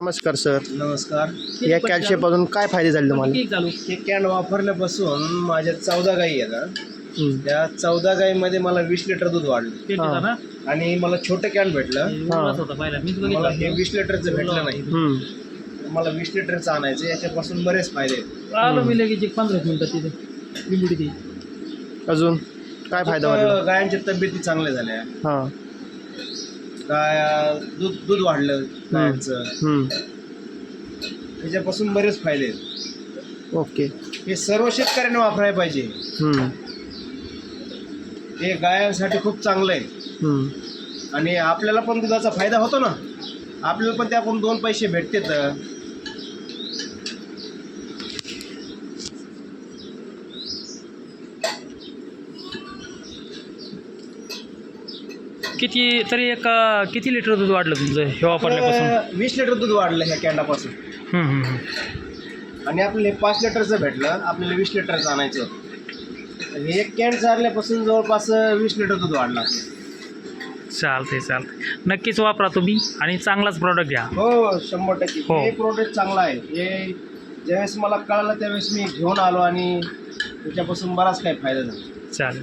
नमस्कार सर. नमस्कार. या कॅल्शियमपासून काय फायदे झाले तुम्हाला? हे कॅन वापरल्यापासून माझ्या 14 गायी आहेत ना. हम्म. त्या 14 गायीमध्ये मला 20 लिटर दूध वाढलं हा. आणि मला छोटं कॅन भेटलं. मला हे 20 लिटरचं भेटलं नाही. मला 20 लिटरचं आणायचं. याच्यापासून बरेच फायदे आहेत. आलो मी लगेच 15 मिनिटात तिथे. अजून काय फायदा वाटला? गायांच्या तब्येती चांगल्या झाल्या. हां. दूध वाढलं गायांचं. त्याच्यापासून बरेच फायदे आहेत. ओके. हे सर्व शेतकऱ्यांनी वापरायला पाहिजे. हे गायांसाठी खूप चांगलं आहे आणि आपल्याला पण दुधाचा फायदा होतो ना. आपल्याला पण त्याकडून 2 पैसे भेटतात. किती लिटर दूध वाढलं तुमचं हे वापरल्यापासून? 20 लिटर दूध वाढलं ह्या कॅन्डापासून. आणि आपल्याला हे 5 लिटरचं भेटलं. आपल्याला 20 लिटरचं आणायचं होतं. हे एक कॅन चारल्यापासून जवळपास 20 लिटर दूध वाढला. चालते नक्कीच वापरा तुम्ही आणि चांगलाच प्रॉडक्ट घ्या. हो 100%. हो. हे प्रोडक्ट चांगलं आहे. हे ज्यावेळेस मला कळालं त्यावेळेस मी घेऊन आलो आणि त्याच्यापासून बराच काही फायदा झाला. चालेल.